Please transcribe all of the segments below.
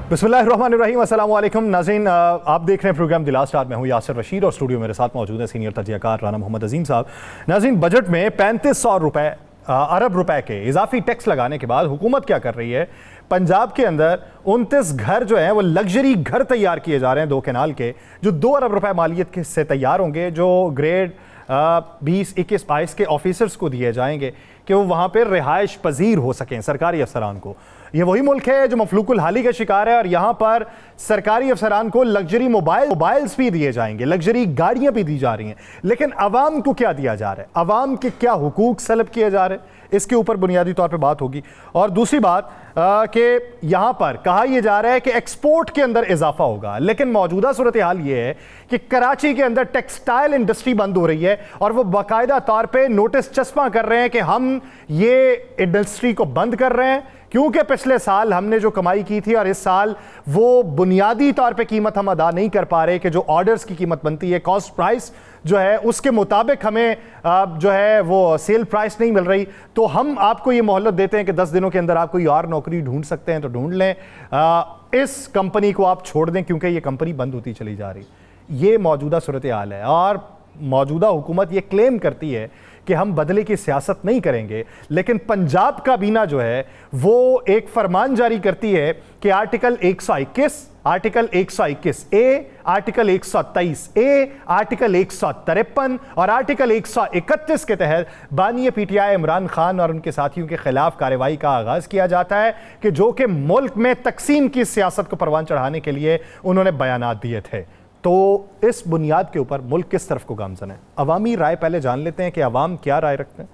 बिस्मिल्लाहिर्रहमानिर्रहीम, अस्सलाम वालेकुम नाज़रीन। आप देख रहे हैं प्रोग्राम द लास्ट आवर। मैं हूं यासिर रशीद और स्टूडियो मेरे साथ मौजूद है सीनियर तजियाकार राना मोहम्मद अजीम साहब। नाज़रीन, बजट में 3500 अरब रुपए के इजाफी टैक्स लगाने के बाद हुकूमत क्या कर रही है? पंजाब के अंदर 29 घर जो हैं वो लग्जरी घर तैयार किए जा रहे हैं 2 कैनाल के, जो 2 अरब रुपए मालियत से तैयार होंगे, जो ग्रेड 20, 21, 22 के ऑफिसर्स को दिए जाएंगे कि वो वहाँ पर रिहाइश पजीर हो सकें सरकारी अफसरान को। ये वही मुल्क है जो मफलूकुल हाली का शिकार है और यहाँ पर सरकारी अफसरान को लग्जरी मोबाइल्स भी दिए जाएंगे, लग्जरी गाड़ियाँ भी दी जा रही हैं, लेकिन अवाम को क्या दिया जा रहा है, अवाम के क्या हुकूक सलब किए जा रहे हैं, इसके ऊपर बुनियादी तौर पे बात होगी। और दूसरी बात कि यहाँ पर कहा यह जा रहा है कि एक्सपोर्ट के अंदर इजाफा होगा, लेकिन मौजूदा सूरत हाल ये है कि कराची के अंदर टेक्सटाइल इंडस्ट्री बंद हो रही है और वो बाकायदा तौर पे नोटिस चस्पा कर रहे हैं कि हम ये इंडस्ट्री को बंद कर रहे हैं क्योंकि पिछले साल हमने जो कमाई की थी और इस साल वो बुनियादी तौर पे कीमत हम अदा नहीं कर पा रहे कि जो ऑर्डर्स की कीमत बनती है, कॉस्ट प्राइस जो है उसके मुताबिक हमें जो है वो सेल प्राइस नहीं मिल रही, तो हम आपको ये मोहलत देते हैं कि 10 दिनों के अंदर आप कोई और नौकरी ढूंढ सकते हैं तो ढूंढ लें, इस कंपनी को आप छोड़ दें क्योंकि ये कंपनी बंद होती चली जा रही। ये मौजूदा सूरत हाल है और मौजूदा हुकूमत ये क्लेम करती है कि हम बदले की सियासत नहीं करेंगे, लेकिन पंजाब काबीना जो है वो एक फरमान जारी करती है कि आर्टिकल 121, आर्टिकल 121 ए, आर्टिकल 123 ए, आर्टिकल 153 और आर्टिकल 131 के तहत बानी पीटीआई इमरान खान और उनके साथियों के खिलाफ कार्रवाई का आगाज किया जाता है कि जो कि मुल्क में तकसीम की सियासत को परवान चढ़ाने के लिए उन्होंने बयानात दिए थे। तो इस बुनियाद के ऊपर मुल्क किस तरफ को गामजन है? अवामी राय पहले जान लेते हैं कि अवाम क्या राय रखते हैं।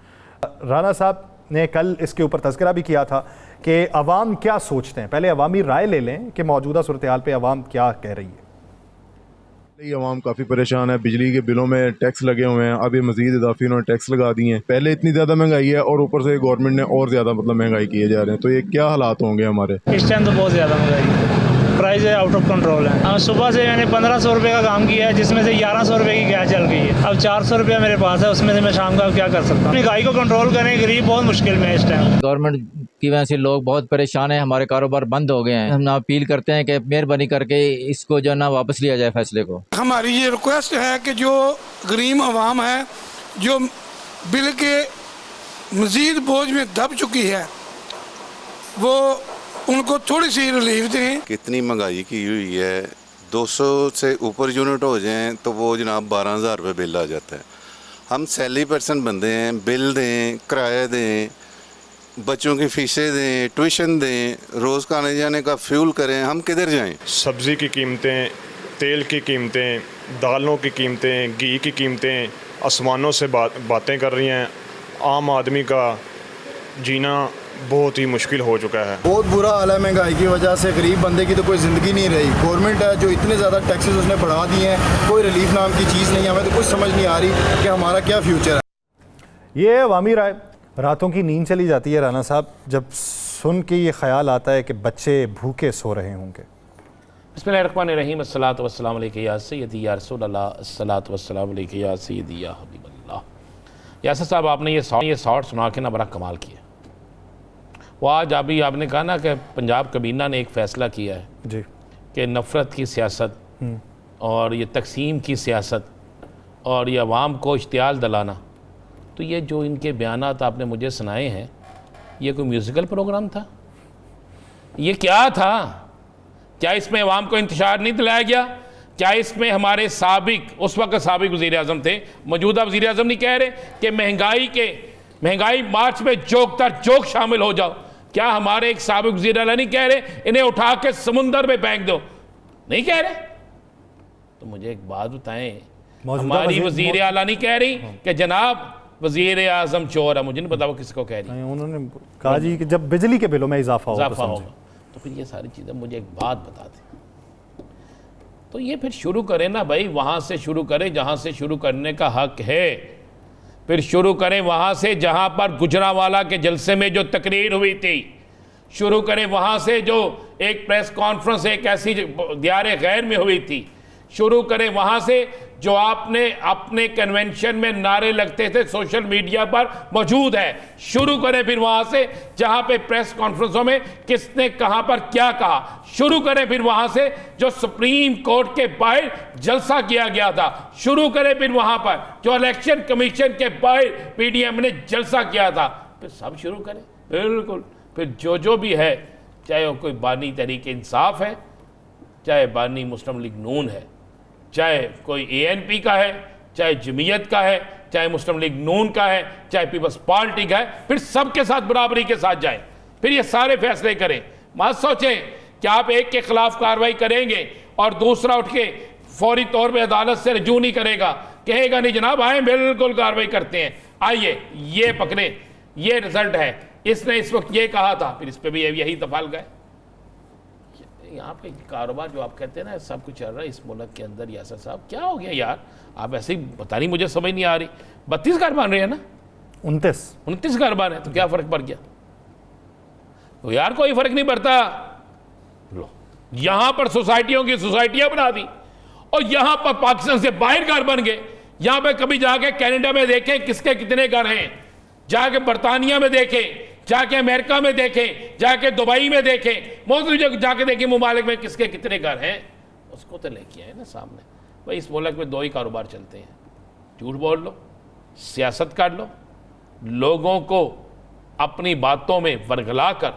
राना साहब ने कल इसके ऊपर तज़किरा भी किया था कि अवाम क्या सोचते हैं। पहले अवामी राय ले लें कि मौजूदा सूरत हाल पे अवाम क्या कह रही है। अवाम काफ़ी परेशान है, बिजली के बिलों में टैक्स लगे हुए हैं, अभी मजीद इजाफी उन्होंने टैक्स लगा दिए हैं। पहले इतनी ज़्यादा महंगाई है और ऊपर से गवर्नमेंट ने और ज़्यादा महंगाई किए जा रहे हैं, तो ये क्या हालात होंगे हमारे? इस टाइम तो बहुत ज़्यादा महंगाई है, प्राइस आउट ऑफ कंट्रोल है। सुबह से मैंने 1500 रुपये का काम किया है, जिसमें से 1100 रुपये की गैस चल गई है। अब 400 रुपया मेरे पास है, उसमें से मैं शाम का क्या कर सकता हूँ? महंगाई को कंट्रोल करें, गरीब बहुत मुश्किल में है इस टाइम। गवर्नमेंट की वजह से लोग बहुत परेशान हैं, हमारे कारोबार बंद हो गए हैं। हम अपील करते हैं कि मेहरबानी करके इसको जो ना वापस लिया जाए फैसले को। हमारी ये रिक्वेस्ट है कि जो गरीब आवाम है, जो बिल के मजीद बोझ में दब चुकी है, वो उनको थोड़ी सी रिलीफ दें। कितनी महंगाई की हुई है, 200 से ऊपर यूनिट हो जाएं तो वो जनाब 12,000 रुपये बिल आ जाता है। हम सैलरी पर्सन बंदे हैं, बिल दें, किराया दें, बच्चों की फीसें दें, ट्यूशन दें, रोज़ का आने जाने का फ्यूल करें, हम किधर जाएं? सब्ज़ी की कीमतें, तेल की कीमतें, दालों की कीमतें, घी की कीमतें आसमानों से बातें कर रही हैं। आम आदमी का जीना बहुत ही मुश्किल हो चुका है। बहुत बुरा हाल है महंगाई की वजह से, गरीब बंदे की तो कोई ज़िंदगी नहीं रही। गवर्नमेंट है जो इतने ज़्यादा टैक्सेस उसने बढ़ा दिए हैं, कोई रिलीफ नाम की चीज़ नहीं है। हमें तो कुछ समझ नहीं आ रही कि हमारा क्या फ्यूचर है। ये अवामी राय, रातों की नींद चली जाती है राना साहब जब सुन के ये ख्याल आता है कि बच्चे भूखे सो रहे होंगे। बिस्मिल्लाहिर्रहमानिर्रहीम, अस्सलातु वस्सलामु अलैका या सय्यदी या रसूल अल्लाह, अस्सलातु वस्सलामु अलैका या सय्यदी या हबीब अल्लाह। यासिर साहब, आपने ये शॉर्ट सुना के ना बड़ा कमाल किया। वो आज अभी आपने कहा ना कि पंजाब कबीना ने एक फ़ैसला किया है जी कि नफ़रत की सियासत और ये तकसीम की सियासत और ये अवाम को इश्तियाल दिलाना, तो ये जो इनके बयानात आपने मुझे सुनाए हैं, ये कोई म्यूज़िकल प्रोग्राम था? ये क्या था? क्या इसमें अवाम को इंतशार नहीं दिलाया गया? क्या इसमें हमारे उस वक्त साबिक वज़ीर आज़म थे, मौजूदा वज़ीर आज़म नहीं कह रहे कि महंगाई मार्च में जोक तर जोक शामिल हो जाओ? क्या हमारे एक साबिक वज़ीर आला नहीं कह रहे इन्हें उठा के समुंदर में फेंक दो? नहीं कह रहे? तो मुझे एक बात बताएं, हमारी वज़ीर आला नहीं कह रही कि जनाब वज़ीर आज़म चोर है? मुझे नहीं पता वो किसको कह रही। उन्होंने कहा जी कि जब बिजली के बिलों में इजाफा होगा तो फिर ये सारी चीज़ें मुझे एक बात बता दें। तो ये फिर शुरू करें ना भाई, वहाँ से शुरू करें जहाँ से शुरू करने का हक है। फिर शुरू करें वहाँ से जहाँ पर गुजरांवाला के जलसे में जो तकरीर हुई थी, शुरू करें वहाँ से जो एक प्रेस कॉन्फ्रेंस एक ऐसी दियार गैर में हुई थी, शुरू करें वहां से जो आपने अपने कन्वेंशन में नारे लगते थे सोशल मीडिया पर मौजूद है। शुरू करें फिर वहां से जहां पे प्रेस कॉन्फ्रेंसों में किसने कहां पर क्या कहा। शुरू करें फिर वहां से जो सुप्रीम कोर्ट के बाहर जलसा किया गया था। शुरू करें फिर वहां पर जो इलेक्शन कमीशन के बाहर पीडीएम ने जलसा किया था। फिर सब शुरू करें बिल्कुल। फिर जो भी है, चाहे वो कोई बानी तहरीक इंसाफ है, चाहे बानी मुस्लिम लीग नून है, चाहे कोई एएनपी का है, चाहे जमीयत का है, चाहे मुस्लिम लीग नून का है, चाहे पीपल्स पार्टी का है, फिर सबके साथ बराबरी के साथ जाएं। फिर ये सारे फैसले करें। मत सोचें कि आप एक के खिलाफ कार्रवाई करेंगे और दूसरा उठ के फौरी तौर पे अदालत से रजू नहीं करेगा, कहेगा नहीं जनाब आए बिल्कुल कार्रवाई करते हैं, आइए ये पकड़े, ये रिजल्ट है, इसने इस वक्त ये कहा था, फिर इस पर भी यही दफाल गए। यहाँ पे कारोबार जो आप कहते हैं ना सब कुछ चल रहा है इस मुल्क के अंदर। यासर साहब क्या हो गया यार, आप ऐसे ही पता नहीं, मुझे समझ नहीं आ रही। 32 घर बन रहे हैं ना, 29 घर बन है, तो क्या फर्क पड़ गया? तो यार कोई फर्क नहीं पड़ता। लो यहां पर सोसाइटियों की सोसाइटियां बना दी और यहां पर पाकिस्तान से बाहर घर बन गए। यहां पे कभी जाके कनाडा में देखें किसके कितने घर हैं, जाके बरतानिया में देखें, जाके अमेरिका में देखें, जाके दुबई में देखें, मौजूद जगह जाके देखें मुमालिक में किसके कितने घर हैं। उसको तो लेके आए ना सामने। भाई इस मुल्क में 2 ही कारोबार चलते हैं, झूठ बोल लो, सियासत कर लो, लोगों को अपनी बातों में वरगला कर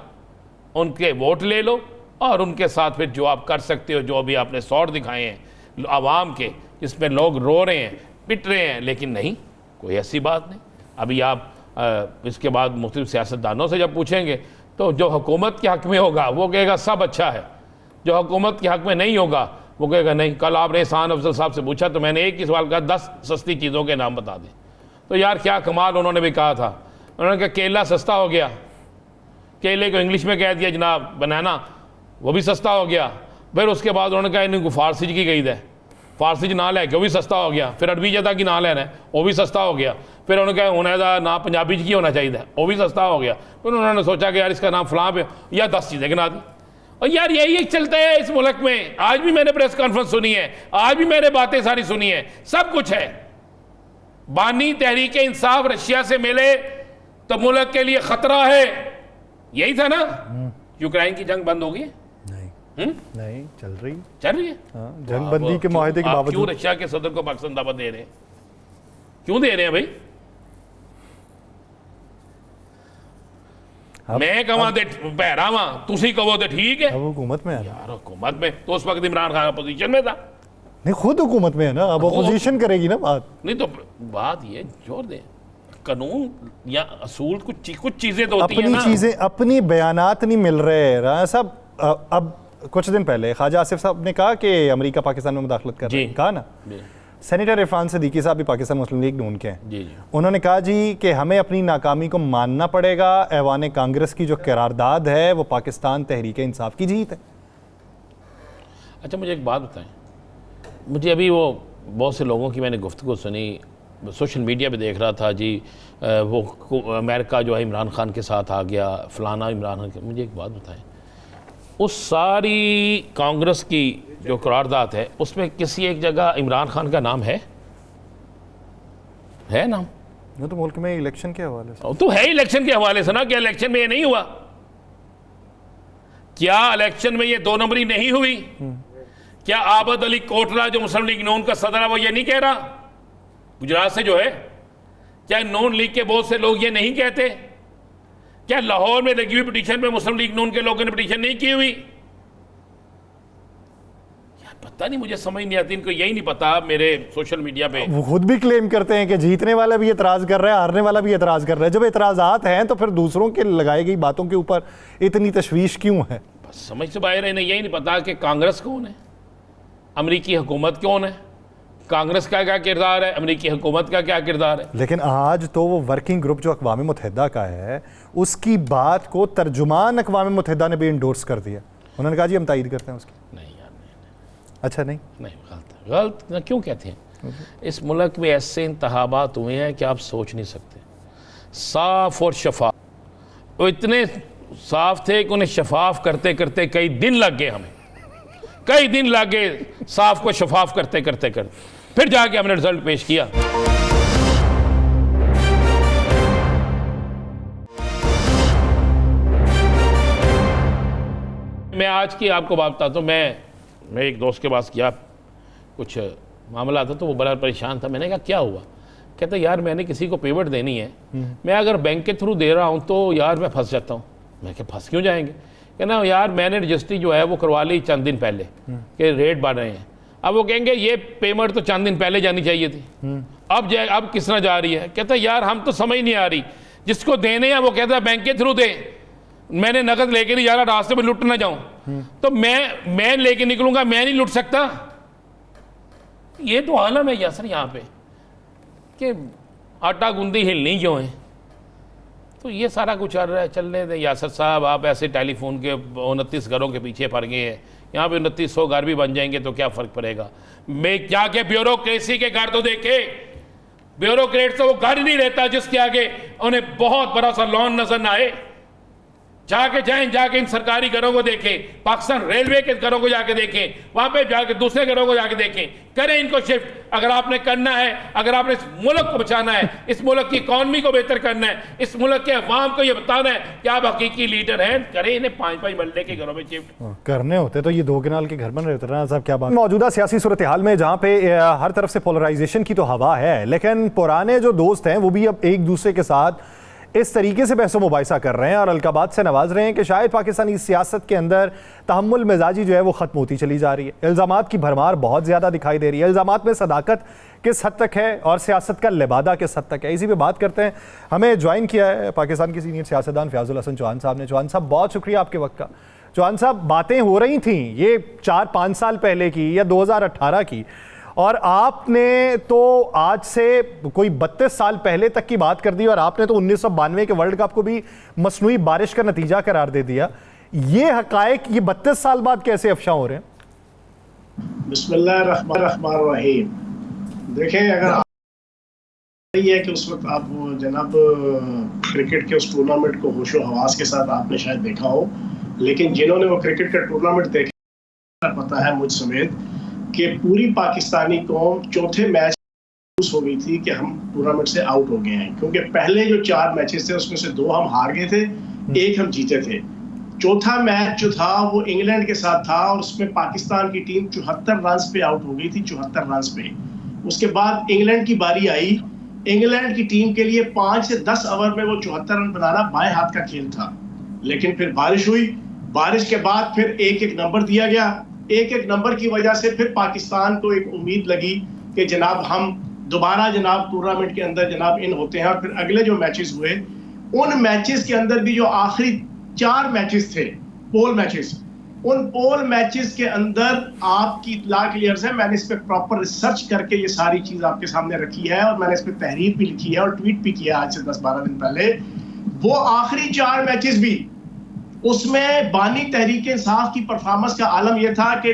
उनके वोट ले लो और उनके साथ फिर जो आप कर सकते हो, जो भी आपने सौर दिखाए हैं आवाम के, जिसमें लोग रो रहे हैं, पिट रहे हैं, लेकिन नहीं, कोई ऐसी बात नहीं। अभी आप इसके बाद मुख्तलिफ सियासतदानों से जब पूछेंगे तो जो हुकूमत के हक़ में होगा वो कहेगा सब अच्छा है, जो हुकूमत के हक़ में नहीं होगा वो कहेगा नहीं। कल आपने एहसान अफजल साहब से पूछा तो मैंने एक ही सवाल कहा 10 सस्ती चीज़ों के नाम बता दें। तो यार क्या कमाल, उन्होंने भी कहा था, उन्होंने कहा केला सस्ता हो गया, केले को इंग्लिश में कह दिया जनाब बनाना, वो भी सस्ता हो गया। फिर उसके बाद उन्होंने कहा इनको फारसी की गई है, फारसी ना लैके वो भी सस्ता हो गया। फिर अरबी जदा की ना लेना है वो भी सस्ता हो गया। फिर उन्होंने कहा होने का ना पंजाबी की होना चाहिए वो भी सस्ता हो गया। फिर उन्होंने सोचा कि यार इसका नाम फलां पे या 10 चीज़ें गिना दी। और यार यही एक चलता है इस मुल्क में। आज भी मैंने प्रेस कॉन्फ्रेंस सुनी है, आज भी मैंने बातें सारी सुनी है, सब कुछ है। बानी तहरीक इंसाफ रशिया से मिले तो मुल्क के लिए खतरा है, यही था ना। यूक्रेन की जंग बंद हो गई? नहीं चल रही है। हाँ, जंग बंदी के माहदे के बावजूद क्यों रशिया के सदर को पाकिस्तान दावत दे रहे हैं? क्यों दे रहे हैं भाई? मैं कहा बहरा वहां, तुसी कहो तो ठीक है। अब हुकूमत में है यार हुकूमत में तो उस वक्त इमरान खान अपोजिशन में था। नहीं, खुद हुकूमत में है ना, अब अपोजिशन करेगी ना बात। नहीं तो बात ये जोर दे, कानून या असूल कुछ चीजें तो होती हैं ना, अपनी चीजें, अपनी बयानात नहीं मिल रहे राना साहब। अब कुछ दिन पहले ख्वाजा आसिफ साहब ने कहा कि अमेरिका पाकिस्तान में मुदाखलत कर रहा है, कहा ना। सेनेटर इरफान सदीकी साहब भी पाकिस्तान मुस्लिम लीग नून के हैं। जी। उन्होंने कहा जी कि हमें अपनी नाकामी को मानना पड़ेगा, ऐवान कांग्रेस की जो करारदाद है वो पाकिस्तान तहरीक इंसाफ की जीत है। अच्छा मुझे एक बात बताएं, मुझे अभी वो बहुत से लोगों की मैंने गुफ्तगू सुनी, सोशल मीडिया पे देख रहा था जी, वो अमेरिका जो है इमरान खान के साथ आ गया, फलाना इमरान खान के। मुझे एक बात बताएं, उस सारी कांग्रेस की जो करारदाद है उसमें किसी एक जगह इमरान खान का नाम है नाम? वो तो मुल्क में इलेक्शन के हवाले से तो है, इलेक्शन के हवाले से ना। क्या इलेक्शन में ये नहीं हुआ? क्या इलेक्शन में ये 2 नंबरी नहीं हुई? क्या आबद अली कोटला जो मुस्लिम लीग नून का सदर है वो ये नहीं कह रहा गुजरात से जो है? क्या नून लीग के बहुत से लोग ये नहीं कहते? क्या लाहौर में लगी हुई पिटीशन पे मुस्लिम लीग नून के लोगों ने पिटीशन नहीं की हुई? यार पता नहीं, मुझे समझ नहीं आती, इनको यही नहीं पता। मेरे सोशल मीडिया पे वो खुद भी क्लेम करते हैं कि जीतने वाला भी एतराज कर रहा है, हारने वाला भी एतराज कर रहा है। जब एतराजात हैं तो फिर दूसरों के लगाई गई बातों के ऊपर इतनी तशवीश क्यों है? बस समझ से बाहर है। इन्हें यही नहीं पता कि कांग्रेस कौन है, अमरीकी हुकूमत कौन है, कांग्रेस का क्या किरदार है, अमरीकी हुकूमत का क्या किरदार है। लेकिन आज तो वो वर्किंग ग्रुप जो अक़वाम मुत्तहिदा का है उसकी बात को तर्जुमान अक़वाम मुत्तहिदा ने भी इंडोर्स कर दिया। उन्होंने कहा जी हम तायद करते हैं उसकी। नहीं यार नहीं। अच्छा नहीं गलत ना क्यों कहते हैं? इस मुल्क में ऐसे इंतखाबात हुए हैं कि आप सोच नहीं सकते, साफ और शफाफ। वो इतने साफ थे कि उन्हें शफाफ करते करते कई दिन लग गए हमें। कई दिन लगे साफ को शफाफ करते करते फिर जाके हमने रिजल्ट पेश किया। मैं आज की आपको बात बताता हूँ। मैं एक दोस्त के पास गया, कुछ मामला था तो वो बड़ा परेशान था। मैंने कहा क्या हुआ? कहता यार मैंने किसी को पेमेंट देनी है, मैं अगर बैंक के थ्रू दे रहा हूँ तो यार मैं फंस जाता हूँ। मैं क्या फंस क्यों जाएंगे? कहना यार मैंने रजिस्ट्री जो है वो करवा ली चंद दिन पहले कि रेट बढ़ रहे हैं। अब वो कहेंगे ये पेमेंट तो चंद दिन पहले जानी चाहिए थी, अब किस तरह जा रही है? कहता यार हम तो समझ नहीं आ रही, जिसको देने हैं वो कहता है बैंक के थ्रू दे, मैंने नकद लेके नहीं जा रहा, रास्ते में लुट ना जाऊं। तो मैं लेके निकलूंगा, मैं नहीं लुट सकता। ये तो आलम है यासर यहाँ पे कि आटा गूंदी हिलनी क्यों है। तो ये सारा कुछ चल रहा है, चलने दें यासर साहब। आप ऐसे टेलीफोन के 29 घरों के पीछे पड़ गए हैं, यहाँ पे 2900 घर भी बन जाएंगे तो क्या फ़र्क पड़ेगा? मैं जाके ब्यूरोक्रेसी के घर तो देखे, ब्यूरोक्रेट तो वो घर ही नहीं रहता जिसके आगे उन्हें बहुत बड़ा सा लॉन नजर ना आए। जाके इन सरकारी घरों को देखें, पाकिस्तान रेलवे के घरों को जाके देखें, वहां पे जाके दूसरे घरों को जाके देखें, करें इनको शिफ्ट। अगर आपने करना है, अगर आपने इस मुल्क को बचाना है, इस मुल्क की इकॉनमी को बेहतर करना है, इस मुल्क के अवाम को ये बताना है कि आप हकीकी लीडर हैं, करें इन्हें 5-5 मरले के घरों में शिफ्ट करने होते तो ये 2 कनाल के घर बन रहे होते। राना साहब क्या बात। मौजूदा सियासी सूरत हाल में जहाँ पे हर तरफ से पोलराइजेशन की तो हवा है, लेकिन पुराने जो दोस्त हैं वो भी अब एक दूसरे के साथ इस तरीके से बहसो मुबाहिसा कर रहे हैं और अलकाबात से नवाज रहे हैं कि शायद पाकिस्तानी सियासत के अंदर तहम्मुल मिजाजी जो है वो ख़त्म होती चली जा रही है। इल्ज़ामात की भरमार बहुत ज़्यादा दिखाई दे रही है। इल्ज़ामात में सदाकत किस हद तक है और सियासत का लिबादा किस हद तक है, इसी पे बात करते हैं। हमें ज्वाइन किया है पाकिस्तान के सीनियर सियासतदान फयाजुल हसन चौहान साहब ने। चौहान साहब बहुत शुक्रिया आपके वक्त का। चौहान साहब, बातें हो रही थी ये 4-5 साल पहले की या 2018 की, और आपने तो आज से कोई 32 साल पहले तक की बात कर दी और आपने तो 1992 के वर्ल्ड कप को भी मसनूई बारिश का नतीजा करार दे दिया। ये हकायक ये 32 साल बाद कैसे अफशा हो रहे हैं? बिस्मिल्लाहिर्रहमानिर्रहीम। देखें, अगर यही है कि उस वक्त आप जनाब क्रिकेट के उस टूर्नामेंट को होशो हवास के साथ आपने शायद देखा हो, लेकिन जिन्होंने वो क्रिकेट का टूर्नामेंट देखा पता है मुझ समेत कि पूरी पाकिस्तानी कौम चौथे मैच हो गई थी कि हम टूर्नामेंट से आउट हो गए हैं, क्योंकि पहले जो 4 मैचेस थे उसमें से 2 हम हार गए थे, 1 हम जीते थे। चौथा मैच जो था वो इंग्लैंड के साथ था और उसमें पाकिस्तान की टीम 74 रन पे आउट हो गई थी, 74 रन पे। उसके बाद इंग्लैंड की बारी आई। इंग्लैंड की टीम के लिए 5 से 10 ओवर में वो 74 रन बनाना बाएं हाथ का खेल था, लेकिन फिर बारिश हुई। बारिश के बाद फिर 1-1 नंबर दिया गया। 1-1 नंबर की वजह से फिर पाकिस्तान को एक उम्मीद लगी कि जनाब हम दोबारा जनाब टूर्नामेंट के अंदर जनाब इन होते हैं। और फिर अगले जो मैचेस हुए, उन मैचेस के अंदर भी जो आखिरी 4 मैचेस थे पोल मैचेस, उन पोल मैचेस के अंदर आपकी इत्तला क्लियर है। मैंने इस पर प्रॉपर रिसर्च करके ये सारी चीज आपके सामने रखी है और मैंने इस पर तहरीर भी लिखी है और ट्वीट भी किया आज से 10-12 दिन पहले। वो आखिरी 4 मैचेस भी, उसमें बानी तहरीक इंसाफ की परफॉर्मेंस का आलम यह था कि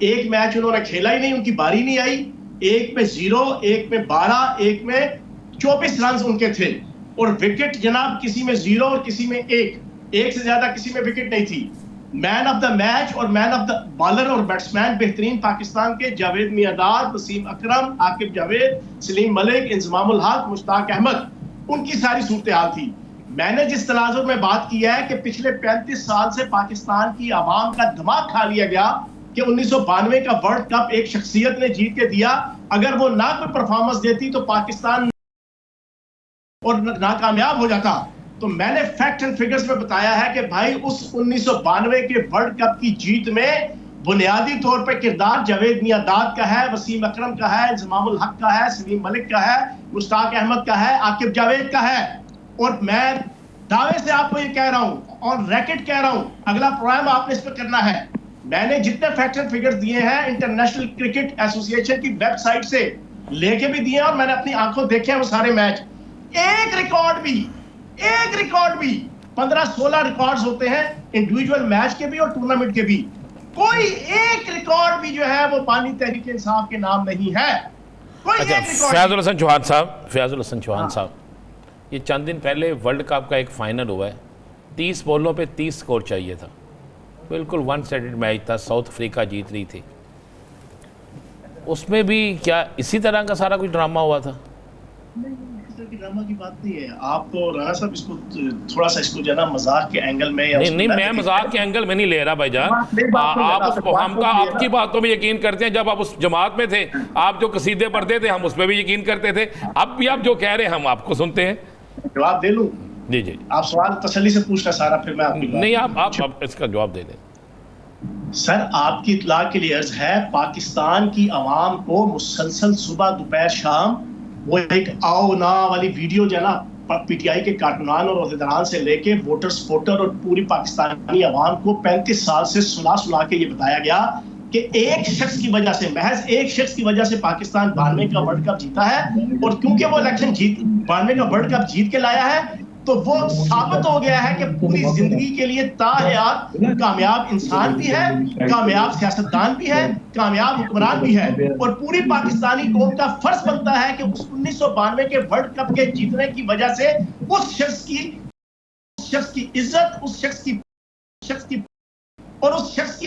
एक मैच उन्होंने खेला ही नहीं, उनकी बारी नहीं आई। 1 में 0, 1 में 12, 1 में 24 रन उनके थे और विकेट जनाब किसी में 0 और किसी में 1 से ज्यादा किसी में विकेट नहीं थी। मैन ऑफ द मैच और मैन ऑफ द बॉलर और बैट्समैन बेहतरीन पाकिस्तान के जावेद मियांदाद, वसीम अकरम, आकिब जावेद, सलीम मलिक, इंजमामुल हक, मुश्ताक अहमद, उनकी सारी सूरत हाल थी। मैंने जिस तनाजुर में बात किया है कि पिछले 35 साल से पाकिस्तान की आवाम का दिमाग खा लिया गया कि 1992 का वर्ल्ड कप एक शख्सियत ने जीत के दिया, अगर वो ना कोई परफॉर्मेंस देती तो पाकिस्तान और नाकामयाब हो जाता। तो मैंने फैक्ट एंड फिगर्स में बताया है कि भाई उस 1992 के वर्ल्ड कप की जीत में बुनियादी तौर पर किरदार जावेद मियांदाद का है, वसीम अकरम का है, इंजमामुल हक का है, सलीम मलिक का है, मुश्ताक अहमद का है, आकिब जावेद का है। और मैं दावे से आपको ये कह रहा हूं और रैकेट कह रहा हूं, अगला प्रोग्राम आपने इस पर करना है। मैंने जितने फैक्ट एंड फिगर्स दिए हैं इंटरनेशनल क्रिकेट एसोसिएशन की वेबसाइट से लेके भी दिए और मैंने अपनी आंखों देखे हैं वो सारे मैच। एक रिकॉर्ड भी 15-16 रिकॉर्ड्स होते हैं इंडिविजुअल मैच के भी और टूर्नामेंट के भी, कोई एक रिकॉर्ड भी जो है वो बानी तहरीक इंसाफ के नाम नहीं है। कोई अच्छा, एक रिकॉर्ड। फयाजुल हसन चौहान साहब, ये चंद दिन पहले वर्ल्ड कप का एक फाइनल हुआ है, 30 बॉलों पे 30 स्कोर चाहिए था, बिल्कुल वन साइडेड मैच था, साउथ अफ्रीका जीत रही थी। उसमें भी क्या इसी तरह का सारा कुछ ड्रामा हुआ था? नहीं, इस तरह की ड्रामा की बात नहीं है। आप तो राणा साहब इसको थोड़ा सा इसको जो है ना मजाक के एंगल में या नहीं, मैं मजाक के एंगल में नहीं ले रहा भाईजान। आप हमका आपकी बातों में यकीन करते हैं। जब आप उस जमात में थे, आप जो कसीदे पढ़ते थे, हम उस पर भी यकीन करते थे। अब भी आप जो कह रहे हैं हम आपको सुनते हैं। जवाब दे लूं? जी जी, आप सवाल तसल्ली से पूछना सारा, फिर मैं आपकी नहीं आप इसका जवाब दे दें। सर, आपकी इत्तला के लिए अर्ज है, पाकिस्तान की आवाम को मुसलसल सुबह दोपहर शाम वो एक आओ ना वाली वीडियो जो है ना, पीटीआई के कारकुनान और ओहदेदारान से लेके वोटर सपोर्टर और पूरी पाकिस्तानी आवाम को 35 साल से सुना के ये बताया गया कि एक शख्स की वजह से, महज एक शख्स की वजह से पाकिस्तान 92 का वर्ल्ड कप जीता है। और क्योंकि वो इलेक्शन 92 का वर्ल्ड कप जीत के लाया है, तो वो साबित हो गया है कि पूरी जिंदगी के लिए ताहयात कामयाब इंसान भी है, कामयाब सियासतदान भी है, कामयाब हुक्मरान भी है। और पूरी पाकिस्तानी कौम का फर्ज बनता है कि उस 1992 के वर्ल्ड कप के जीतने की वजह से उस शख्स की इज्जत, उस शख्स की और उस शख्स की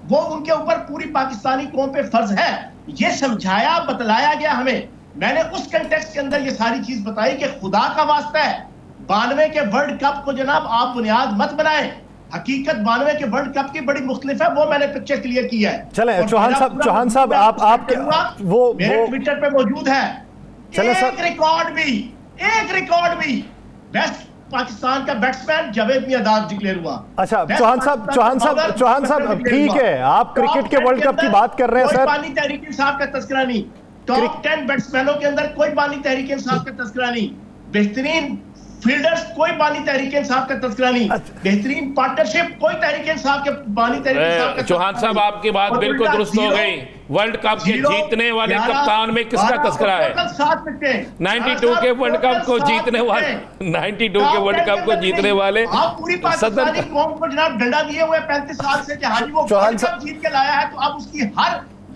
वो उनके ऊपर पूरी पाकिस्तानी कौम पे फर्ज है। ये समझाया बतलाया गया हमें। मैंने उस कंटेक्स्ट के अंदर ये सारी चीज बताई कि खुदा का वास्ता है, 92 के वर्ल्ड कप को जनाब आप बुनियाद मत बनाएं। हकीकत 92 के वर्ल्ड कप की बड़ी मुख्तलिफ है, वो मैंने पिक्चर क्लियर की है। चले चौहान साहब आप वो मेरे ट्विटर पे मौजूद है। एक रिकॉर्ड भी बेस्ट पाकिस्तान का बैट्समैन जावेद मियांदाद डिक्लेयर हुआ। अच्छा, चौहान साहब ठीक है, आप क्रिकेट के वर्ल्ड कप की बात कर रहे हैं सर। बानी तहरीक इंसाफ का तस्करा नहीं, टॉप 10 बैट्समैनों के अंदर कोई बानी तहरीक इंसाफ का तस्करा नहीं, बेहतरीन फील्डर्स कोई बानी तहरीक इंसाफ का तस्करा नहीं, बेहतरीन पार्टनरशिप कोई तहरीक इंसाफ के बानी तहरीक इंसाफ का। चौहान साहब आपकी बात बिल्कुल दुरुस्त हो गई। वर्ल्ड कप के जीतने वाले कप्तान में किसका तस्करा है? 92 के वर्ल्ड कप को जीतने वाले, 92 के वर्ल्ड कप को जीतने वाले पूरी पाकिस्तानी कौम को जनाब डंडा दिए हुए 35 साल से कि हाजी वो वर्ल्ड कप जीत के लाया है, तो अब उसकी हर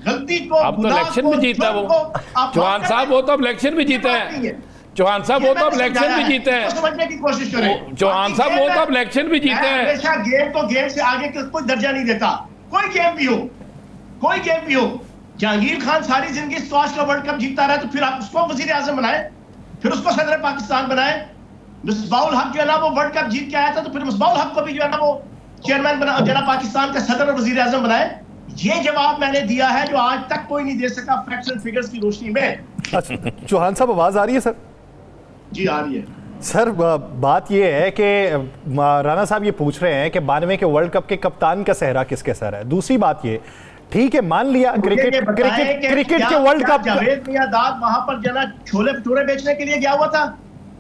गलती को, अब तो इलेक्शन में जीता वो चौहान साहब, वो तो अब इलेक्शन में जीता है। चौहान साहब वो तो अब इलेक्शन भी जीते हैं, समझने की कोशिश करें। चौहान साहब वो तो अब इलेक्शन भी जीते हैं। हमेशा गेम को गेम से आगे कोई दर्जा नहीं देता, कोई गेम भी हो। जहांगीर खान सारी जिंदगी स्क्वाश का वर्ल्ड कप जीतता रहा, तो फिर आप उसको वजीर आजम बनाए, फिर उसको सदर पाकिस्तान बनाए। मिसबाउल हक जो है ना वो वर्ल्ड कप जीत के आया था, तो फिर मिसबाउल हक को भी जो है ना वो चेयरमैन बना, जो है पाकिस्तान का सदर और वजीर आजम बनाए। ये जवाब मैंने दिया है जो आज तक कोई नहीं दे सका फैक्ट्स एंड फिगर्स की रोशनी में। अच्छा, चौहान साहब आवाज आ रही है सर? जी आ रही है सर। बात ये है कि राणा साहब ये पूछ रहे हैं कि 92 के वर्ल्ड कप के कप्तान का सेहरा किसके सर है। दूसरी बात ये, ठीक है मान लिया क्रिकेट के वर्ल्ड कप, जावेद मियांदाद वहां पर जना छोले भटूरे बेचने के लिए गया हुआ था?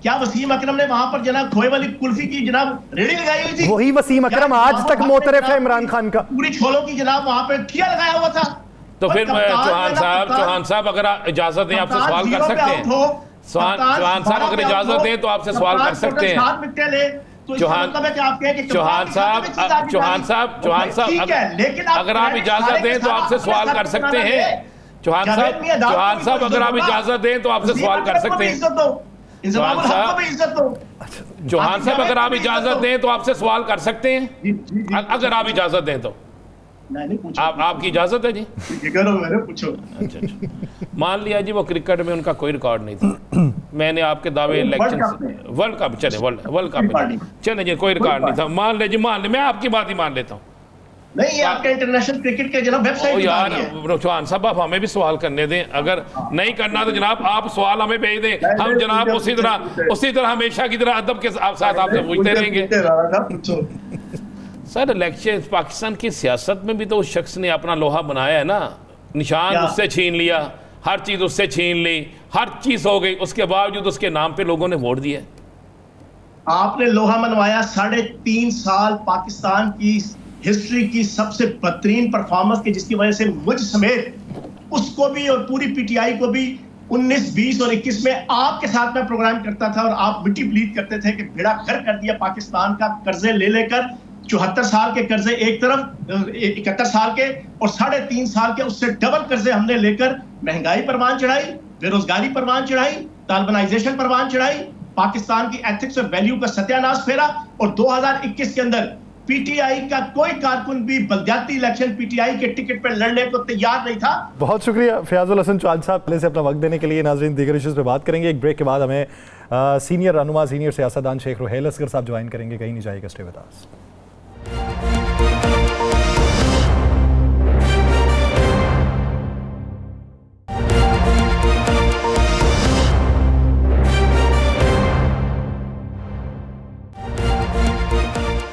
क्या वसीम अकरम ने वहां पर जनाब खोए वाली कुल्फी की जनाब रेडी लगाई हुई थी? वही वसीम अकरम आज तक मोतरफ है इमरान खान का। पूरी छोलों की जनाब वहां पे ठिया लगाया हुआ था। तो फिर चौहान साहब अगर इजाजत दें आपसे सवाल कर सकते हैं। चौहान साहब अगर इजाजत दें तो आपसे सवाल कर सकते हैं। चौहान साहब अगर आप इजाजत दें तो आपसे सवाल कर सकते हैं। चौहान साहब अगर आप इजाजत दें तो आपसे सवाल कर सकते हैं। चौहान साहब अगर आप इजाजत दें तो आपसे सवाल कर सकते हैं, अगर आप इजाजत दें तो। आपकी इजाजत है जी? पूछो। अच्छा, मान लिया जी वो क्रिकेट में उनका कोई रिकॉर्ड नहीं था, मैंने आपके दावे इलेक्शन वर्ल्ड कप चले वर्ल्ड कप चले जी कोई रिकॉर्ड नहीं था, मान ले मैं आपकी बात ही मान लेता हूँ। नहीं, ये आपका इंटरनेशनल क्रिकेट के जनाब वेबसाइट यार चौहान साहब आप हमें भी सवाल करने दें, अगर नहीं करना तो जनाब आप सवाल हमें भेज दें, हम जनाब उसी तरह हमेशा की तरह अदब के साथ आपसे पूछते रहेंगे। सर इलेक्शन पाकिस्तान की सियासत में भी तो उस शख्स ने अपना लोहा बनाया है ना, निशान उससे छीन लिया, हर चीज उससे छीन ली, हर चीज हो गई, उसके बावजूद उसके नाम पे लोगों ने वोट दिया। आपने लोहा मनवाया। 3.5 साल पाकिस्तान की हिस्ट्री की सबसे बदतरीन परफॉर्मेंस की, जिसकी वजह से मुझ समेत उसको भी और पूरी पीटीआई को भी 19, 20 और 21 में आपके साथ में प्रोग्राम करता था और आप मिट्टी प्लीट करते थे कि बेड़ा गर्क कर दिया पाकिस्तान का, कर्जे ले लेकर 74 साल के कर्जे एक तरफ, 71 साल के और 3.5 साल के उससे डबल कर्जे हमने लेकर महंगाई परवान चढ़ाई, बेरोजगारी परवान चढ़ाई, तालिबानाइजेशन परवान चढ़ाई, पाकिस्तान की एथिक्स और वैल्यू का सत्यानाश फेरा और 2021 के अंदर पीटीआई का कोई कारकुन भी बलदियाती इलेक्शन पीटीआई के टिकट पर लड़ने को तैयार नहीं था। बहुत शुक्रिया फयाजुल हसन चांद साहब पहले से अपना वक्त देने के लिए। नाज़रीन, दीगर इश्यूज़ पे बात करेंगे। एक ब्रेक के बाद हमें सीनियर रहनुमा, सीनियर सियासतदान शेख रुहैल असगर साहब ज्वाइन करेंगे। कहीं नहीं जाएगा, स्टे विद अस।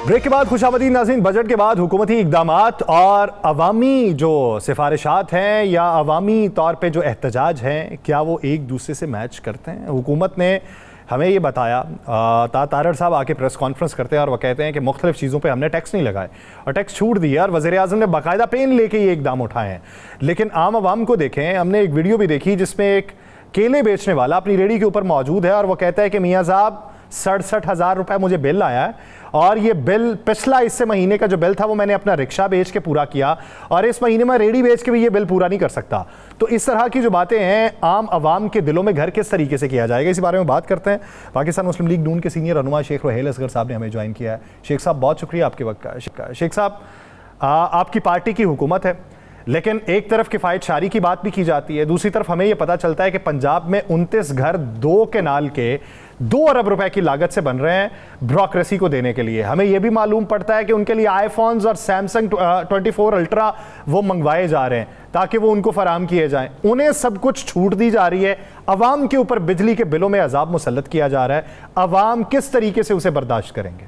ब्रेक के बाद खुशामदीद नाज़रीन। बजट के बाद हुकूमती इक़दामात और अवामी जो सिफारिशात हैं या अवामी तौर पे जो एहतजाज हैं, क्या वो एक दूसरे से मैच करते हैं? हुकूमत ने हमें ये बताया, तारड़ साहब आके प्रेस कॉन्फ्रेंस करते हैं और वह कहते हैं कि मुख्तलिफ चीज़ों पे हमने टैक्स नहीं लगाए और टैक्स छूट दिया और वज़ीर आज़म ने बाकायदा पेन लेके ये इकदाम उठाए हैं। लेकिन आम आवाम को देखें, हमने एक वीडियो भी देखी जिसमें एक केले बेचने वाला अपनी रेडी के ऊपर मौजूद है और वह कहता है कि मियाँ साहब 67,000 रुपये मुझे बिल आया है और ये बिल पिछला इससे महीने का जो बिल था वो मैंने अपना रिक्शा बेच के पूरा किया और इस महीने में रेडी बेच के भी ये बिल पूरा नहीं कर सकता। तो इस तरह की जो बातें हैं, आम आवाम के दिलों में घर किस तरीके से किया जाएगा, इसी बारे में बात करते हैं। पाकिस्तान मुस्लिम लीग नून के सीनियर रहनुमा शेख रुहैल असगर साहब ने हमें ज्वाइन किया है। शेख साहब, बहुत शुक्रिया आपके वक्त का। शेख साहब, आपकी पार्टी की हुकूमत है, लेकिन एक तरफ किफ़ायत शारी की बात भी की जाती है, दूसरी तरफ हमें यह पता चलता है कि पंजाब में 29 घर 2 केनाल के 2 अरब रुपए की लागत से बन रहे हैं ब्यूरोक्रेसी को देने के लिए। हमें यह भी मालूम पड़ता है कि उनके लिए आईफोन्स और सैमसंग 24 अल्ट्रा वो मंगवाए जा रहे हैं ताकि वो उनको फराम किए जाएं। उन्हें सब कुछ छूट दी जा रही है। अवाम के ऊपर बिजली के बिलों में अजाब मुसल्लत किया जा रहा है। अवाम किस तरीके से उसे बर्दाश्त करेंगे?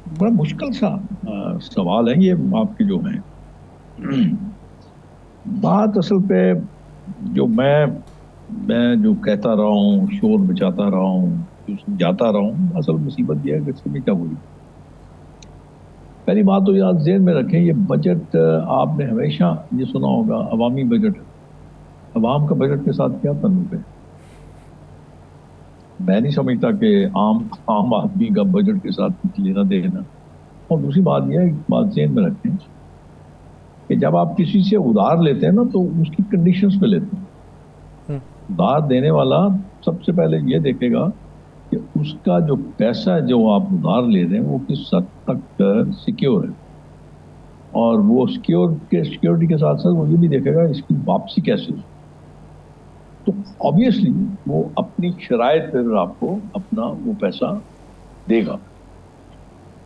बड़ा मुश्किल सा सवाल है ये आपके जो है। बात असल पे जो मैं जो कहता रहा हूँ, शोर बचाता रहा हूँ, जो समझाता रहा हूँ, असल मुसीबत ये है कि इसमें क्या हुई। पहली बात तो याद ज़हन में रखें, ये बजट आपने हमेशा ये सुना होगा, अवामी बजट। अवाम का बजट के साथ क्या ताल्लुक है? मैं नहीं समझता कि आम आदमी का बजट के साथ कुछ लेना देना। और दूसरी बात यह है, बात ज़हन में रखें कि जब आप किसी से उधार लेते हैं ना तो उसकी कंडीशंस पे लेते हैं। उधार देने वाला सबसे पहले ये देखेगा कि उसका जो पैसा जो आप उधार ले रहे हैं वो किस हद तक सिक्योर है, और वो सिक्योरिटी के साथ साथ वो ये भी देखेगा इसकी वापसी कैसे हो। तो ऑब्वियसली वो अपनी शराइत पर आपको अपना वो पैसा देगा।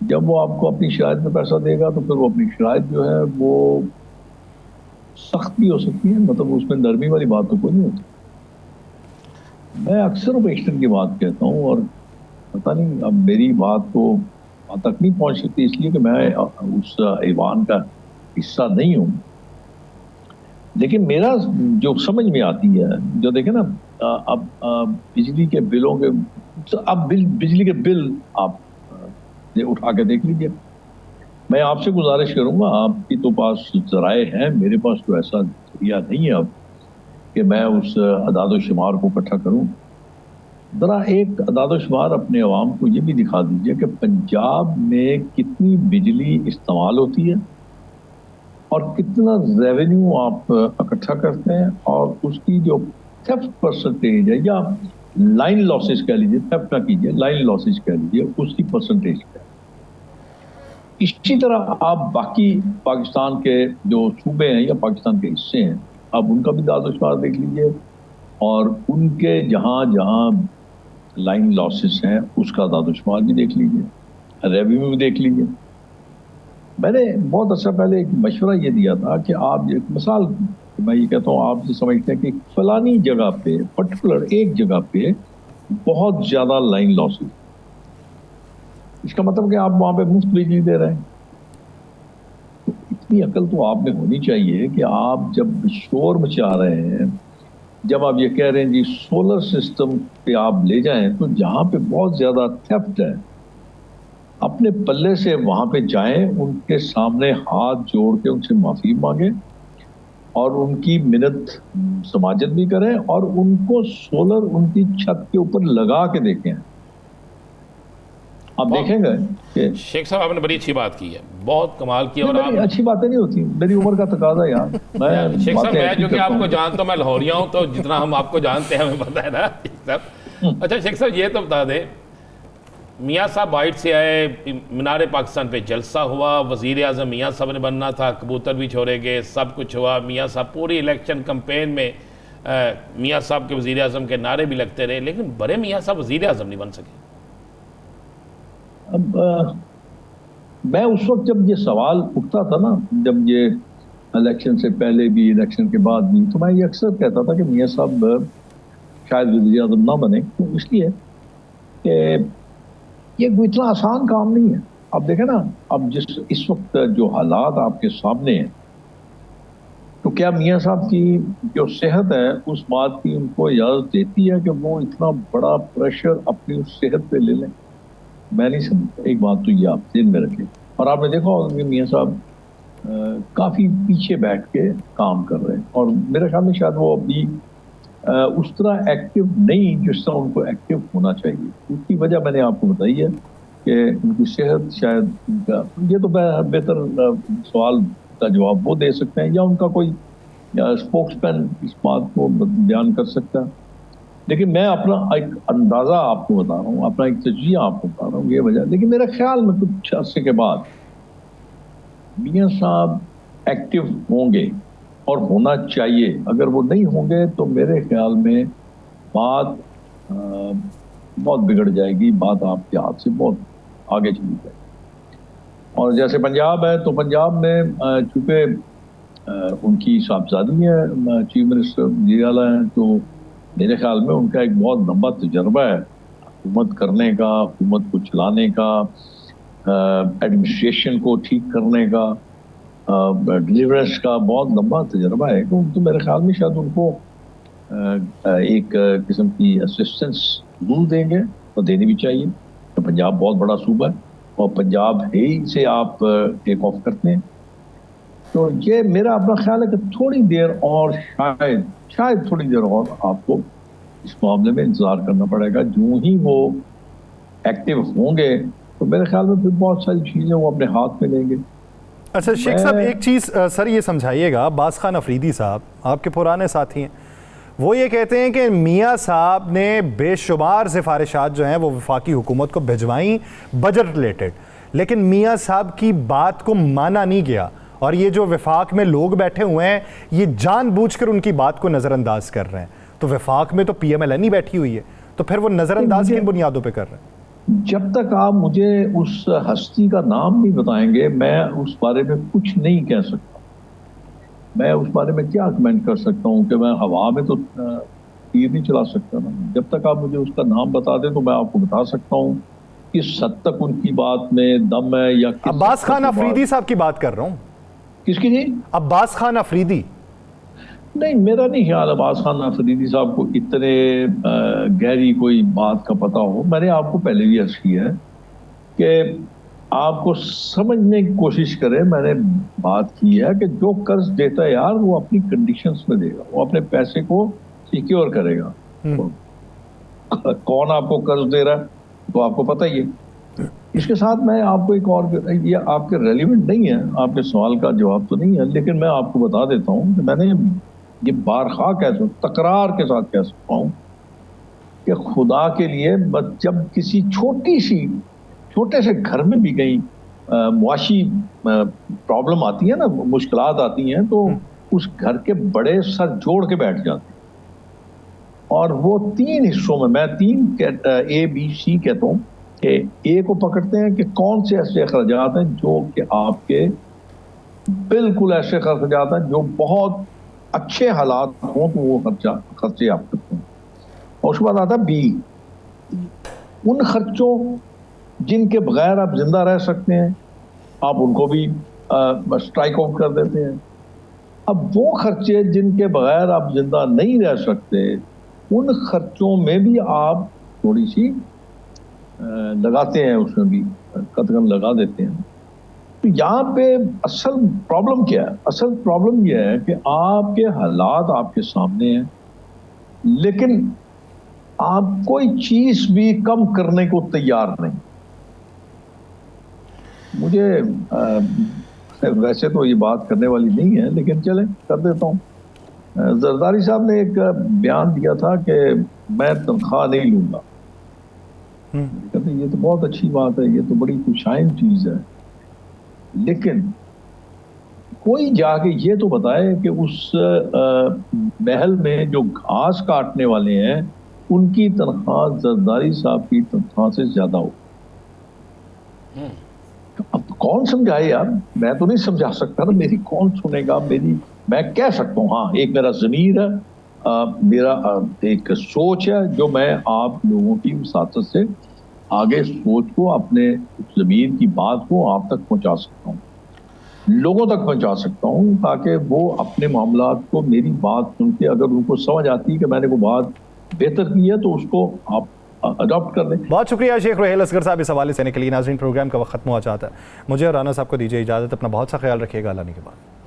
जब वो आपको अपनी शराइत में पैसा देगा तो फिर वो अपनी शराइत जो है वो सख्त भी हो सकती है, मतलब उसमें नरमी वाली बात तो कोई नहीं होती। मैं अक्सर ऑपरेशन की बात कहता हूँ और पता नहीं अब मेरी बात तो वहाँ तक नहीं पहुँच सकती इसलिए कि मैं उस ईवान का हिस्सा नहीं हूँ, लेकिन मेरा जो समझ में आती है, जो देखे ना अब बिजली के बिलों के, अब बिजली के बिल आप उठा के देख लीजिए। मैं आपसे गुजारिश करूंगा, आपकी तो पास जराए हैं, मेरे पास तो ऐसा जरिया नहीं है अब कि मैं उस अदाद शुमार को इकट्ठा करूं। ज़रा एक अदाद शुमार अपने अवाम को ये भी दिखा दीजिए कि पंजाब में कितनी बिजली इस्तेमाल होती है और कितना रेवेन्यू आप इकट्ठा करते हैं, और उसकी जो थेफ्ट परसेंटेज है, या लाइन लॉसेज कह लीजिए, थेफ्ट ना कीजिए, लाइन लॉसेज कह लीजिए, उसकी परसेंटेज क्या है। इसी तरह आप बाकी पाकिस्तान के जो सूबे हैं या पाकिस्तान के हिस्से हैं, आप उनका भी दादोशुमार देख लीजिए, और उनके जहाँ जहाँ लाइन लॉसेस हैं उसका दादोशुमार भी देख लीजिए, रेवेन्यू भी देख लीजिए। मैंने बहुत अच्छा पहले एक मशवरा ये दिया था कि आप एक मिसाल, मैं ये कहता हूँ, आप ये समझते हैं कि फलानी जगह पे, पर्टिकुलर एक जगह पे बहुत ज़्यादा लाइन लॉसेस, इसका मतलब कि आप वहाँ पे मुफ्त बिजली दे रहे हैं। तो इतनी अकल तो आप में होनी चाहिए कि आप जब शोर मचा रहे हैं, जब आप ये कह रहे हैं जी सोलर सिस्टम पे आप ले जाएं, तो जहाँ पे बहुत ज़्यादा थेफ्ट है, अपने पल्ले से वहाँ पे जाएं, उनके सामने हाथ जोड़ के उनसे माफ़ी मांगें और उनकी मिन्नत समाजत भी करें, और उनको सोलर उनकी छत के ऊपर लगा के देखें। आप देखेंगे कि शेख साहब आपने बड़ी अच्छी बात की है, बहुत कमाल की। और आप अच्छी बातें नहीं होती, मेरी उम्र का तकाजा यार। मैं शेख साहब, मैं जो कि आपको जानता हूँ, मैं लाहौरिया हूँ, तो जितना हम आपको जानते हैं हमें पता है ना शेख साहब। अच्छा शेख साहब, ये तो बता दें मियाँ साहब वाइट से आए, मीनार पाकिस्तान पे जलसा हुआ, वज़ीर आज़म मियाँ साहब ने बनना था, कबूतर भी छोड़े गए, सब कुछ हुआ। मियाँ साहब पूरी इलेक्शन कैंपेन में मियाँ साहब के वज़ीर आज़म के नारे भी लगते रहे, लेकिन बड़े मियाँ साहब वज़ीर आज़म नहीं बन सके। अब मैं उस वक्त जब ये सवाल उठता था ना, जब ये इलेक्शन से पहले भी इलेक्शन के बाद भी, तो मैं ये अक्सर कहता था कि मियाँ साहब शायद वज़ीर आज़म ना बने। तो इसलिए कि ये कोई इतना आसान काम नहीं है। अब देखें ना, अब इस वक्त जो हालात आपके सामने हैं, तो क्या मियाँ साहब की जो सेहत है उस बात की उनको इजाज़त देती है कि वो इतना बड़ा प्रेशर अपनी उस सेहत पे ले लें? मैं नहीं समझता। एक बात तो ये आप दिन में रखें। और आपने देखा होगा कि मियाँ साहब काफ़ी पीछे बैठ के काम कर रहे हैं, और मेरे ख्याल में शायद वो अभी उस तरह एक्टिव नहीं जिस तरह उनको एक्टिव होना चाहिए। उसकी वजह मैंने आपको बताई है कि उनकी सेहत शायद उनका, ये तो बेहतर सवाल का जवाब वो दे सकते हैं, या उनका कोई स्पोक्समैन इस बात को बयान कर सकता है। लेकिन मैं अपना एक अंदाज़ा आपको बता रहा हूँ, अपना एक तजिया आपको बता रहा हूँ, ये वजह। लेकिन मेरा ख्याल में कुछ अर्से के बाद मियाँ साहब एक्टिव होंगे और होना चाहिए। अगर वो नहीं होंगे तो मेरे ख्याल में बात बहुत बिगड़ जाएगी, बात आपके हाथ से बहुत आगे चली जाएगी। और जैसे पंजाब है, तो पंजाब में चूँकि उनकी साहबजादी है, चीफ मिनिस्टर वज़ीर आला हैं, तो मेरे ख्याल में उनका एक बहुत लंबा तजर्बा है हुकूमत करने का, हुकूमत को चलाने का, एडमिनिस्ट्रेशन को ठीक करने का, डिलीवरेंस का बहुत लंबा तजर्बा है। तो मेरे ख्याल में शायद उनको एक किस्म की असिस्टेंस जरूर देंगे, और देनी भी चाहिए। तो पंजाब बहुत बड़ा सूबा है, और पंजाब ही से आप टेक ऑफ करते हैं। तो ये मेरा अपना ख्याल है कि थोड़ी देर और शायद थोड़ी देर और आपको इस मामले में इंतज़ार करना पड़ेगा। जो ही वो एक्टिव होंगे तो मेरे ख्याल में फिर बहुत सारी चीज़ें वो अपने हाथ में लेंगे। अच्छा शेख साहब, एक चीज़ सर ये समझाइएगा, अब्बास खान अफरीदी साहब आपके पुराने साथी हैं, वो ये कहते हैं कि मियाँ साहब ने बेशुमार सिफारिशात जो हैं वो वफाकी हुकूमत को भिजवाई बजट रिलेटेड, लेकिन मियाँ साहब की बात को माना नहीं गया, और ये जो वफाक में लोग बैठे हुए हैं ये जानबूझकर उनकी बात को नज़रअंदाज कर रहे हैं। तो वफाक में तो PMLN ही बैठी हुई है, तो फिर वो नज़रअंदाज किन बुनियादों पे कर रहे हैं? जब तक आप मुझे उस हस्ती का नाम नहीं बताएंगे, मैं उस बारे में कुछ नहीं कह सकता। मैं उस बारे में क्या कमेंट कर सकता हूँ कि मैं हवा में तो तीर नहीं चला सकता ना। जब तक आप मुझे उसका नाम बता दें तो मैं आपको बता सकता हूँ किस हद तक उनकी बात में दम है, या अब्बास खान अफरीदी साहब की बात कर रहा हूँ। किसकी जी? अब्बास खान अफरीदी। नहीं, मेरा नहीं ख्याल अब्बास खान अफरीदी साहब को इतने गहरी कोई बात का पता हो। मैंने आपको पहले भी अर्ज किया है कि आपको समझने की कोशिश करें। मैंने बात की है कि जो कर्ज देता है यार, वो अपनी कंडीशंस में देगा, वो अपने पैसे को सिक्योर करेगा। कौन आपको कर्ज दे रहा है तो आपको पता ही है। इसके साथ मैं आपको एक और, ये आपके रेलिवेंट नहीं है, आपके सवाल का जवाब तो नहीं है, लेकिन मैं आपको बता देता हूँ कि मैंने ये बारखा कह तकरार के साथ कह सकता हूँ कि खुदा के लिए जब किसी छोटे से घर में भी कहीं मुआशी प्रॉब्लम आती है ना, मुश्किलात आती हैं, तो उस घर के बड़े सर जोड़ के बैठ जाते हैं। और वो 3 हिस्सों में, मैं 3 ABC कहता हूँ कि ए को पकड़ते हैं कि कौन से ऐसे खर्चात हैं जो कि आपके बिल्कुल ऐसे खर्चात हैं जो बहुत अच्छे हालात हों तो वो खर्चे आप करते हैं। और उसके बाद आता है बी, उन खर्चों जिनके बगैर आप जिंदा रह सकते हैं, आप उनको भी स्ट्राइक आउट कर देते हैं। अब वो खर्चे जिनके बगैर आप जिंदा नहीं रह सकते, उन खर्चों में भी आप थोड़ी सी लगाते हैं, उसमें भी कदम लगा देते हैं। तो यहाँ पे असल प्रॉब्लम क्या है? असल प्रॉब्लम यह है कि आपके हालात आपके सामने हैं, लेकिन आप कोई चीज भी कम करने को तैयार नहीं। मुझे वैसे तो ये बात करने वाली नहीं है, लेकिन चले कर देता हूँ। जरदारी साहब ने एक बयान दिया था कि मैं तनख्वाह नहीं लूंगा, कहते ये तो बहुत अच्छी बात है, ये तो बड़ी खुशाइन चीज है, लेकिन कोई जाके ये तो बताए कि उस महल में जो घास काटने वाले हैं उनकी तनख्वाह जरदारी साहब की तनख्वाह से ज्यादा हो। अब कौन समझाए यार, मैं तो नहीं समझा सकता ना, मेरी कौन सुनेगा, मैं कह सकता हूँ हाँ, एक मेरा ज़मीर है, मेरा एक सोच है जो मैं आप लोगों की वसातत से आगे सोच को, अपने ज़मीर की बात को आप तक पहुंचा सकता हूँ, लोगों तक पहुंचा सकता हूँ, ताकि वो अपने मामलात को मेरी बात सुन के अगर उनको समझ आती है कि मैंने वो बात बेहतर की है तो उसको आप अडॉप्ट कर लें। बहुत शुक्रिया शेख रुहैल असगर साहब इस हवाले से देने के लिए। नाज़रीन, प्रोग्राम का वक्त खत्म हो जाता है, मुझे और राना साहब को दीजिए इजाज़त। अपना बहुत सा ख्याल रखिएगा। अल्लाह के बाद।